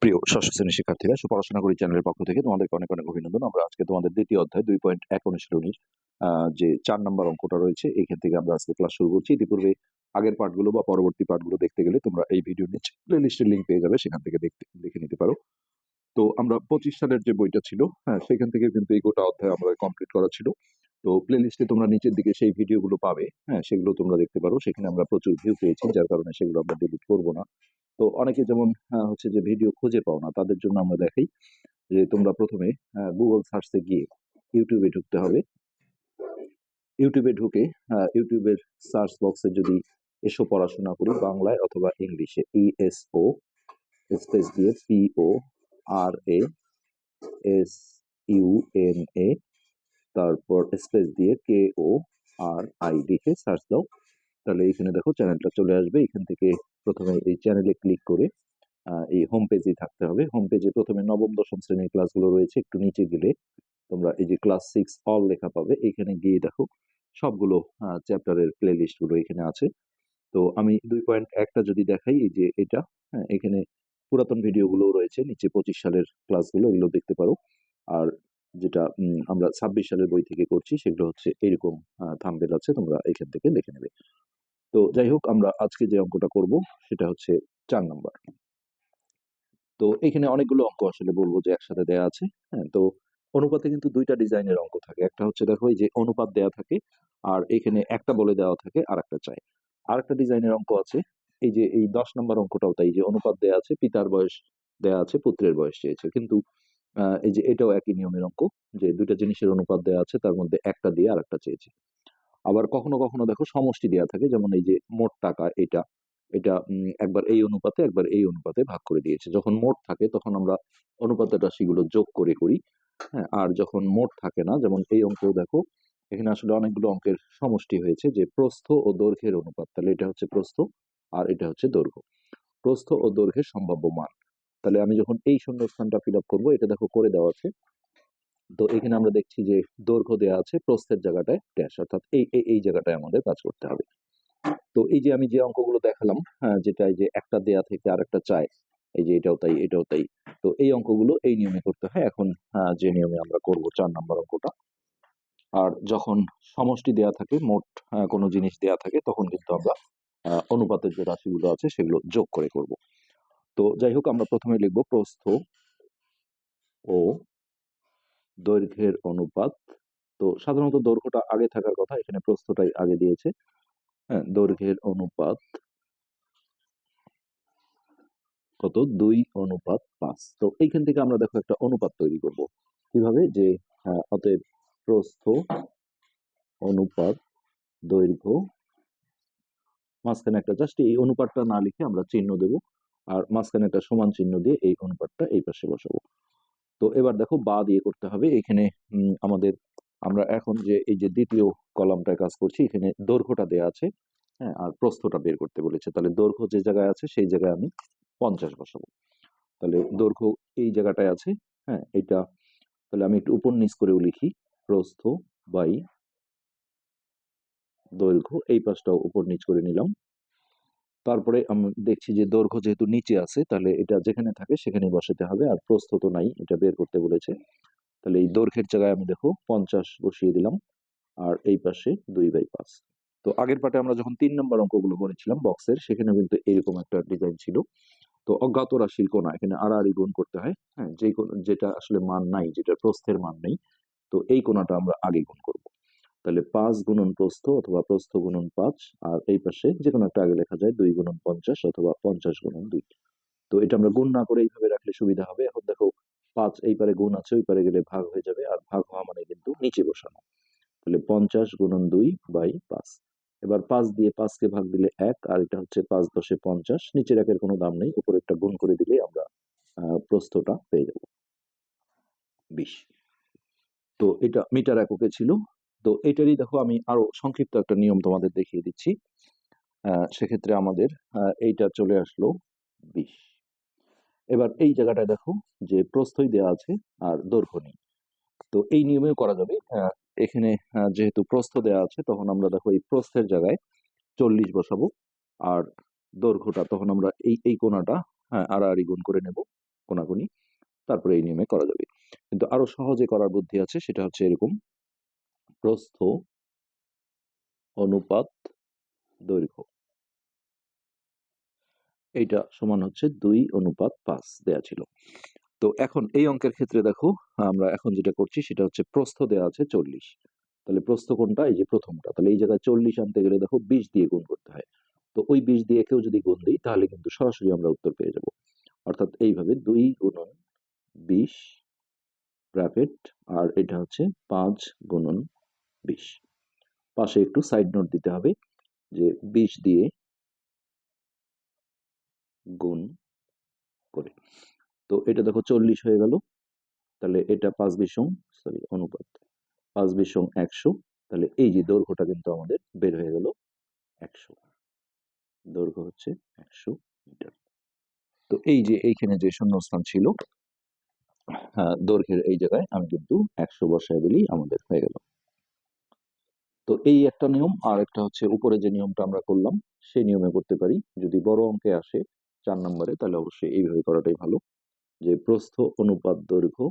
প্রিয় ষষ্ঠ শ্রেণীর শিক্ষার্থীরা, পড়াশোনা করি চ্যানেলের পক্ষ থেকে তোমাদেরকে অনেক অনেক অভিনন্দন। আমরা আজকে তোমাদের দ্বিতীয় অধ্যায় 2.1 অনুশীলনীর যে 4 নাম্বার অঙ্কটা রয়েছে এইখান থেকে আমরা আজকে ক্লাস শুরু করছি। ইতিপূর্বে আগের পাঠগুলো বা পরবর্তী পাঠগুলো দেখতে গেলে তোমরা এই ভিডিওর নিচে প্লেলিস্টের লিঙ্ক পেয়ে যাবে, সেখান থেকে দেখে নিতে পারো। তো আমরা 25 সালের যে বইটা ছিল, সেখান থেকে কিন্তু এই গোটা অধ্যায় আমাদের কমপ্লিট করা ছিল। তো প্লেলিস্টে তোমরা নিচের দিকে সেই ভিডিওগুলো পাবে, সেগুলো তোমরা দেখতে পারো। সেখানে আমরা প্রচুর ভিউ পেয়েছি, যার কারণে সেগুলো আমরা ডিলিট করবো না। তো অনেকে যেমন হচ্ছে যে ভিডিও খুঁজে পাও না, তাদের জন্য আমরা দেখাই যে তোমরা প্রথমে গুগল সার্চে গিয়ে ইউটিউবে ঢুকতে হবে। ইউটিউবে ঢুকে ইউটিউবের সার্চ বক্সে যদি এসো পড়াশোনা করি বাংলায় অথবা ইংলিশে, ESO স্পেস দিয়ে PORASUNA তারপর স্পেস দিয়ে KORI লিখে সার্চ দাও, তাহলে এখানে দেখো চ্যানেলটা চলে আসবে। এখান থেকে প্রথমে এই চ্যানেলে ক্লিক করে এই হোম পেজেই থাকতে হবে। হোম পেজে প্রথমে নবম দশম শ্রেণীর ক্লাসগুলো রয়েছে, একটু নিচে গেলে তোমরা এই যে ক্লাস 6 অল লেখা পাবে। এখানে গিয়ে দেখো সবগুলো চ্যাপ্টারের প্লে লিস্ট গুলো এখানে আছে। তো আমি 2.1টা যদি দেখাই, এই যে এটা, এখানে পুরাতন ভিডিওগুলো রয়েছে নিচে, 25 সালের ক্লাসগুলো, এগুলো দেখতে পারো। আর যেটা আমরা 26 সালের বই থেকে করছি সেগুলো হচ্ছে এরকম থাম্বনেল আছে, তোমরা এখান থেকে দেখে নেবে। তো যাই হোক, আমরা আজকে যে অঙ্কটা করব সেটা হচ্ছে 4 নাম্বার। তো এখানে অনেকগুলো অঙ্ক আসলে বলবো যে একসাথে দেয়া আছে। তো অনুপাতে কিন্তু দুইটা ডিজাইনের অঙ্ক থাকে। একটা হচ্ছে দেখো এই যে অনুপাত দেয়া থাকে, আর এখানে একটা বলে দেওয়া থাকে আর একটা চাই। আর একটা ডিজাইনের অঙ্ক আছে, এই যে এই 10 নম্বর অঙ্কটাও তাই, যে অনুপাত দেয়া আছে, পিতার বয়স দেয়া আছে, পুত্রের বয়স চেয়েছে। কিন্তু এই যে এটাও একই নিয়মের অঙ্ক, যে দুইটা জিনিসের অনুপাত দেয়া আছে, তার মধ্যে একটা দিয়ে আর একটা চেয়েছে। আবার কখনো কখনো দেখো সমষ্টি দেয়া থাকে, যেমন এই যে মোট টাকা, এটা এটা একবার এই অনুপাতে একবার এই অনুপাতে ভাগ করে দিয়েছে। যখন মোট থাকে তখন আমরা অনুপাতের রাশিগুলো যোগ করে করি। আর যখন মোট থাকে না, যেমন এই অঙ্কেও দেখো, এখানে আসলে অনেকগুলো অঙ্কের সমষ্টি হয়েছে, যে প্রস্থ ও দৈর্ঘ্যের অনুপাত, তাহলে এটা হচ্ছে প্রস্থ আর এটা হচ্ছে দৈর্ঘ্য। প্রস্থ ও দৈর্ঘ্যের সম্ভাব্য মান, তাহলে আমি যখন এই শূন্যস্থানটা ফিল আপ করবো, এটা দেখো করে দেওয়া আছে। তো এখানে আমরা দেখছি যে দৈর্ঘ্য দেওয়া আছে, প্রস্থের জায়গাটায় ড্যাশ, অর্থাৎ এই এই এই জায়গাটায় আমাদের কাজ করতে হবে। তো এই যে আমি যে অঙ্কগুলো দেখালাম, যেটা এই যে একটা দেয়া থেকে আর একটা চাই, এই যে এটাও তাই এটাও তাই, তো এই অঙ্কগুলো এই নিয়মে করতে হয়। এখন যে নিয়মে আমরা করব 4 নাম্বার অঙ্কটা, আর যখন সমষ্টি দেয়া থাকে, মোট কোনো জিনিস দেয়া থাকে, তখন কিন্তু আমরা অনুপাতের যে রাশিগুলো আছে সেগুলো যোগ করে করব। তো যাই হোক, আমরা প্রথমে লিখব প্রস্থ ও দৈর্ঘ্যের অনুপাত। তো সাধারণত দৈর্ঘ্যটা আগে থাকার কথা, এখানে প্রস্থটাই আগে দিয়েছে। দৈর্ঘ্যের অনুপাত কত, 2:5। তো এইখান থেকে আমরা দেখো একটা অনুপাত তৈরি করব। কিভাবে, যে অতএব প্রস্থ অনুপাত দৈর্ঘ্য, মাঝখানে একটা জাস্ট এই অনুপাতটা না লিখে আমরা চিহ্ন দেব, আর মাঝখানে একটা সমান চিহ্ন দিয়ে এই অনুপাতটা এই পাশে বসাবো। তো এবার দেখো বা দিয়ে করতে হবে এখানে। আমরা এখন যে এই যে দ্বিতীয় কলামটায় কাজ করছি, এখানে দৈর্ঘ্যটা দেয়া আছে, আর প্রস্থটা বের করতে বলেছে, তাহলে দৈর্ঘ্য যে জায়গায় আছে সেই জায়গায় আমি 50 বসাবো। তাহলে দৈর্ঘ্য এই জায়গাটায় আছে, এটা, তাহলে আমি একটু উপর নিচ করেও লিখি, প্রস্থ বাই দৈর্ঘ্য, এই পাশটাও উপর নিচ করে নিলাম। তারপরে আমি দেখছি যে দৈর্ঘ্য যেহেতু নিচে আছে, তাহলে এটা যেখানে থাকে সেখানেই বসাতে হবে, আর প্রস্থ তো নাই, এটা বের করতে বলেছে। তাহলে এই দৈর্ঘ্যের জায়গায় আমি দেখো 50 বসিয়ে দিলাম, আর এই পাশে 2/5। তো আগের পাটে আমরা যখন 3 নম্বর অঙ্কগুলো করেছিলাম বক্সের, সেখানে কিন্তু এরকম একটা ডিজাইন ছিল। তো অজ্ঞাত রাশির কোণা এখানে আড়াআড়ি গুণ করতে হয়, যে যেটা আসলে মান নাই, যেটা প্রস্থের মান নেই, তো এই কোণাটা আমরা আগে গুণ করব। তাহলে 5 গুণন প্রস্থ অথবা প্রস্থ গুণন 5, আর এই পাশে যে কোনো একটা আগে লেখা যায় 2 গুণন 50 অথবা 50 গুণন 2। তো এটা আমরা গুণ না করে এইভাবে রাখলে সুবিধা হবে। এখন দেখো 5 এই পারে গুণ আছে, ওই পারে গেলে ভাগ হয়ে যাবে, আর ভাগ হওয়া মানে কিন্তু নিচে বসানো। তাহলে 50 গুণন 2/5। এবার 5 দিয়ে 5কে ভাগ দিলে 1, আর এটা হচ্ছে 5 10 50, নিচের একের কোনো দাম নেই, উপরে একটা গুণ করে দিলে আমরা প্রস্থটা পেয়ে যাব 20। তো এটা মিটার এককে ছিল। তো এটারই দেখো আমি আরো সংক্ষিপ্ত একটা নিয়ম তোমাদের দেখিয়ে দিচ্ছি। সেক্ষেত্রে আমাদের এইটা চলে আসলো 20। এবার এই জায়গাটায় দেখো যে প্রস্থই দেওয়া আছে আর দৈর্ঘ্য নেই, তো এই নিয়মেও করা যাবে। এখানে যেহেতু প্রস্থ দেওয়া আছে, তখন আমরা দেখো এই প্রস্থের জায়গায় 40 বসাবো, আর দৈর্ঘ্যটা তখন আমরা এই এই কোণাটা আড়াআড়ি গুণ করে নেব। কোনাকুনি, তারপরে এই নিয়মে করা যাবে। কিন্তু আরো সহজে করার বুদ্ধি আছে, সেটা হচ্ছে এরকম: প্রস্থ অনুপাত দৈর্ঘ্য, এইটা সমান হচ্ছে 2:5 দেয়া ছিল। তো এখন এই অঙ্কের ক্ষেত্রে দেখো, আমরা এখন যেটা করছি সেটা হচ্ছে প্রস্থ দেওয়া আছে 40, তাহলে প্রস্থ কোনটা? এই যে প্রথমটা। তাহলে এই জায়গায় 40 আনতে গেলে দেখো 20 দিয়ে গুণ করতে হয়। তো ওই 20 দিয়ে কেউ যদি গুণ দিই তাহলে কিন্তু সরাসরি আমরা উত্তর পেয়ে যাব। অর্থাৎ এইভাবে 2 গুণন 20 ব্র্যাকেট, আর এটা হচ্ছে 5 গুণন 20। পাশে একটু সাইড নোট দিতে হবে যে 20 দিয়ে গুণ করে। তো এটা দেখো 40 হয়ে গেল। তাহলে এটা 5 অনুপাত 5 100, তাহলে এই যে দৈর্ঘ্যটা কিন্তু আমাদের বের হয়ে গেল 100। দৈর্ঘ্য হচ্ছে 100 মিটার। তো এই যে এইখানে যে শূন্যস্থান ছিল, দৈর্ঘ্যের এই জায়গায় আমি কিন্তু 100 বসায় দিলেই আমাদের হয়ে গেল। তো এই একটা নিয়ম। আর একটা হচ্ছে উপরে যে নিয়মটা আমরা করলাম সেই নিয়মে করতে পারি। যদি বড় অঙ্কে আসে 4 নম্বরে, তাহলে অবশ্যই এইভাবে করাটাই ভালো, যে প্রস্থ অনুপাত দৈর্ঘ্য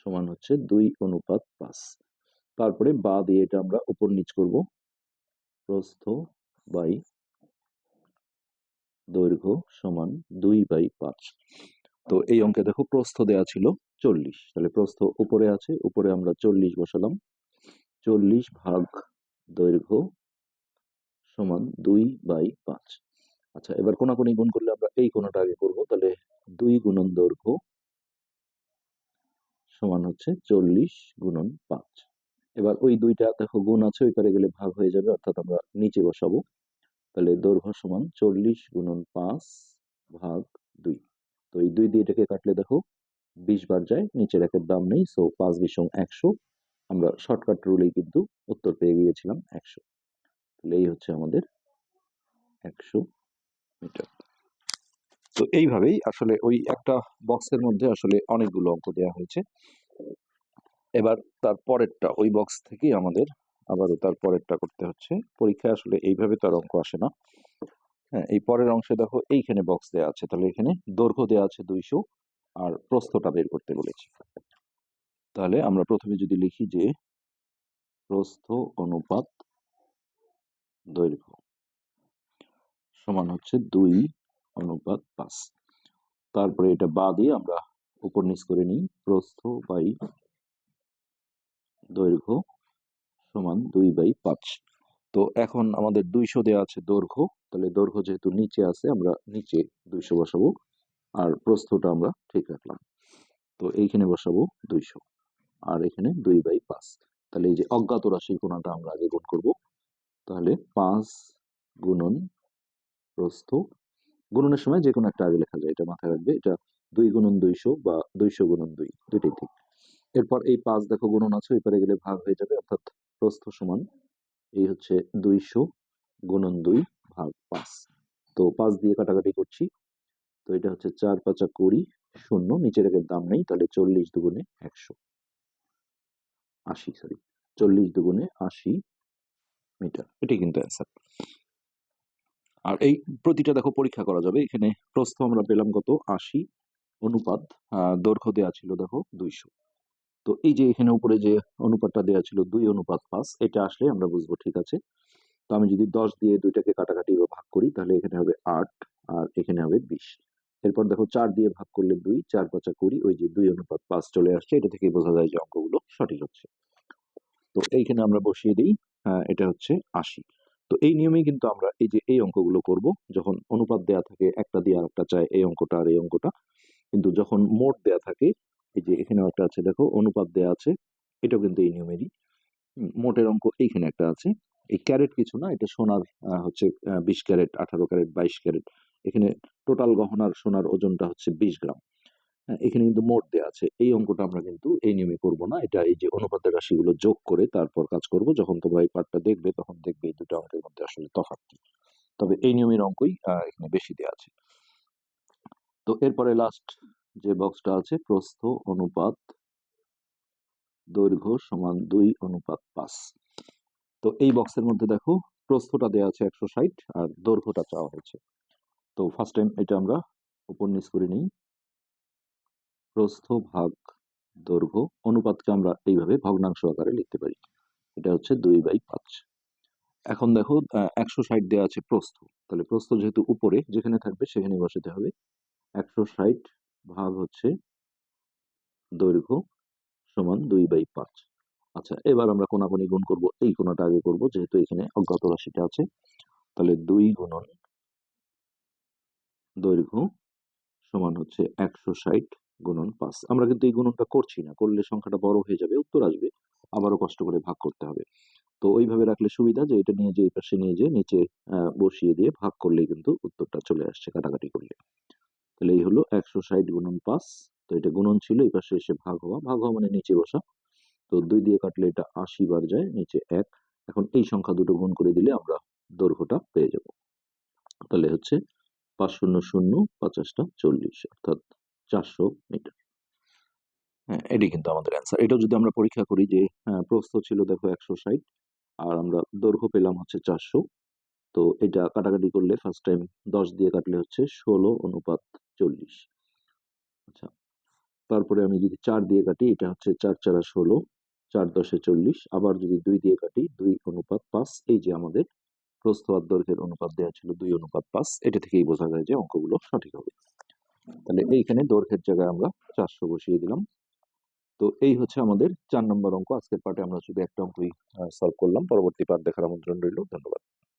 সমান হচ্ছে 2:5। তারপরে বা দিয়ে এটা আমরা উপর নিচ করব, প্রস্থ বাই দৈর্ঘ্য সমান 2/5। তো এই অঙ্কে দেখো প্রস্থ দেয়া ছিল 40, তাহলে প্রস্থ উপরে আছে, উপরে আমরা 40 বসালাম। 40 ভাগ দৈর্ঘ্য সমান 2/5। আচ্ছা, এবার কোনাকুনি গুণ করলে আমরা এই কোণাটা আগে করবো, তাহলে 2 গুণন দৈর্ঘ্য সমান হচ্ছে 40 গুণন 5। এবার ওই দুইটা দেখো গুণ আছে, ওই পারে গেলে ভাগ হয়ে যাবে, অর্থাৎ আমরা নিচে বসাবো। তাহলে দৈর্ঘ্য সমান 40 গুণন 5 ভাগ 2। তো এই 2 দিয়ে এটাকে কাটলে দেখো 20 বার যায়, নিচের একের দাম নেই, সো 5 20 100। আমরা শর্টকাট রুলেই কিন্তু উত্তর পেয়ে গিয়েছিলাম 100। তাহলে এই হচ্ছে আমাদের 100 মিটার। তো এইভাবেই আসলে ওই একটা বক্সের মধ্যে আসলে অনেকগুলো অঙ্ক দেওয়া হয়েছে। এবার তার পরেরটা ওই বক্স থেকেই আমাদের আবারও তার পরেরটা করতে হচ্ছে। পরীক্ষায় আসলে এইভাবে তার অঙ্ক আসে না। হ্যাঁ, এই পরের অংশে দেখো এইখানে বক্স দেওয়া আছে, তাহলে এখানে দৈর্ঘ্য দেওয়া আছে 200 আর প্রস্থটা বের করতে বলেছি। তাহলে আমরা প্রথমে যদি লিখি যে প্রস্থ অনুপাত দৈর্ঘ্য সমান হচ্ছে 2:5। তারপরে এটা বা দিয়ে আমরা উপর নিচ করে নিই, প্রস্থ বাই দৈর্ঘ্য সমান 2/5। তো এখন আমাদের 200 দেওয়া আছে দৈর্ঘ্য, তাহলে দৈর্ঘ্য যেহেতু নিচে আছে আমরা নিচে 200 বসাবো, আর প্রস্থটা আমরা ঠিক রাখলাম। তো এইখানে বসাবো 200, আর এখানে 2/5। তাহলে এই যে অজ্ঞাত রাশির কোণাটা আমরা আগে গুণ করব। তাহলে 5 গুণন প্রস্থ, গুণনের সময় যে কোনো একটা আগে লেখা যায়, এটা মাথায় রাখবে। এটা 2 গুণন 200 বা 200 গুণন 2, দুইটাই ঠিক। এরপর এই 5 দেখো গুণন আছে, ওই পারে গেলে ভাগ হয়ে যাবে, অর্থাৎ প্রস্থ সমান এই হচ্ছে 200 গুণন 2 ভাগ 5। তো 5 দিয়ে কাটাকাটি করছি, তো এটা হচ্ছে 4 5 20, শূন্য নিচের একের দাম নেই, তাহলে 40 দুগুণে 100, 80, সরি 40 দুগুণে 80 মিটার, এটাই কিন্তু অ্যান্সার। আর এই প্রতিটা দেখো পরীক্ষা করা যাবে। এখানে প্রস্থ আমরা পেলাম কত? 80, অনুপাত দৈর্ঘ্য দেওয়া ছিল দেখো 200। তো এই যে এখানে উপরে যে অনুপাতটা দেওয়া ছিল 2:5, এটা আসলে আমরা বুঝবো ঠিক আছে। তো আমি যদি 10 দিয়ে দুইটাকে কাটাকাটি বা ভাগ করি, তাহলে এখানে হবে 8 আর এখানে হবে 20। এরপর দেখো 4 দিয়ে ভাগ করলে 2, 4 5 20, ওই যে 2:5 চলে আসছে, এটা থেকে বোঝা যায় যে অঙ্কগুলো সঠিক হচ্ছে। তো এইখানে আমরা বসিয়ে দিই, এটা হচ্ছে 80। তো এই নিয়মেই কিন্তু আমরা এই যে এই অঙ্কগুলো করব, যখন অনুপাত দেয়া থাকে একটা দিয়ে আরেকটা চায়, এই অঙ্কটা আর এই অঙ্কটা। কিন্তু যখন মোট দেয়া থাকে, এই যে এখানে একটা আছে দেখো অনুপাত দেয়া আছে, এটাও কিন্তু এই নিয়মেরই। মোটের অঙ্ক এইখানে একটা আছে। এই ক্যারেট কিছু না, এটা সোনার হচ্ছে 20 ক্যারেট, 18 ক্যারেট, 22 ক্যারেট। এখানে টোটাল গহনার সোনার ওজনটা হচ্ছে 20 গ্রাম। হ্যাঁ, এখানে কিন্তু মোট দেয়া আছে। এই অঙ্কটা আমরা কিন্তু এই নিয়মে করব না, এটা এই যে অনুপাতের রাশিগুলো যোগ করে তারপর কাজ করব। যখন তোমরা এই পার্টটা দেখবে তখন দেখবে এই দুটো অঙ্কের মধ্যে আসলে তফাৎ কি। তবে এই নিয়মের অঙ্কই এখানে বেশি দেয়া আছে। তো এরপরে লাস্ট যে বক্সটা আছে, প্রস্থ অনুপাত দৈর্ঘ্য সমান 2:5। তো এই বক্সের মধ্যে দেখো প্রস্থটা দেওয়া আছে 160 আর দৈর্ঘ্যটা চাওয়া হয়েছে। তো ফার্স্ট টাইম এটা আমরা উপর নিচ করে নিই। প্রস্থ ভাগ দৈর্ঘ্য অনুপাতকে আমরা এইভাবে ভগ্নাংশ আকারে লিখতে পারি। এটা হচ্ছে 2/5। এখন দেখো 160 দেওয়া আছে প্রস্থ, তাহলে প্রস্থ যেহেতু উপরে যেখানে থাকবে সেখানে বসাতে হবে। 160 ভাগ হচ্ছে দৈর্ঘ্য সমান 2/5। আচ্ছা, এবার আমরা কোনাকুনি গুণ করব, এই কোণাটা আগে করব যেহেতু এখানে অজ্ঞাত রাশিটা আছে। তাহলে 2 গুণন দৈর্ঘ্য সমান হচ্ছে 160 গুণন 5। আমরা কিন্তু এই গুণনটা করছি না, করলে সংখ্যাটা বড় হয়ে যাবে, উত্তর আসবে, আবারও কষ্ট করে ভাগ করতে হবে। তো ওইভাবে রাখলে সুবিধা যে এটা নিয়ে যে এই পাশে নিয়ে যে নিচে বসিয়ে দিয়ে ভাগ করলেই কিন্তু উত্তরটা চলে আসছে কাটাকাটি করলে। তাহলে এই হলো 160 গুণন 5। তো এটা গুণন ছিল, এই পাশে এসে ভাগ হওয়া, ভাগ হওয়া মানে নিচে বসা। তো 2 দিয়ে কাটলে এটা 80 বার যায়, নিচে 1। এখন এই সংখ্যা দুটো গুণ করে দিলে আমরা দৈর্ঘ্যটা পেয়ে যাব। তাহলে হচ্ছে 5 শূন্য শূন্য 50টা 40, অর্থাৎ 400 মিটার। হ্যাঁ, এটি কিন্তু আমাদের অ্যান্সার। এটাও যদি আমরা পরীক্ষা করি যে প্রস্থ ছিল দেখো 160 আর আমরা দৈর্ঘ্য পেলাম হচ্ছে 400। তো এটা কাটাকাটি করলে ফার্স্ট টাইম 10 দিয়ে কাটলে হচ্ছে 16:40। আচ্ছা, তারপরে আমি যদি 4 দিয়ে কাটি, এটা হচ্ছে 4×4 = 16, 4×10 = 40। আবার যদি 2 দিয়ে কাটি, 2:5। এই যে আমাদের প্রস্থ আর দৈর্ঘ্যের অনুপাত দেওয়া ছিল 2:5, এটা থেকেই বোঝা যায় যে অঙ্কগুলো সঠিক হবে। তাহলে এইখানে দৈর্ঘ্যের জায়গায় আমরা 400 বসিয়ে দিলাম। তো এই হচ্ছে আমাদের 4 নম্বর অঙ্ক। আজকের পার্টে আমরা শুধু একটা অঙ্কই সলভ করলাম। পরবর্তী পার্ট দেখার আমন্ত্রণ রইল। ধন্যবাদ।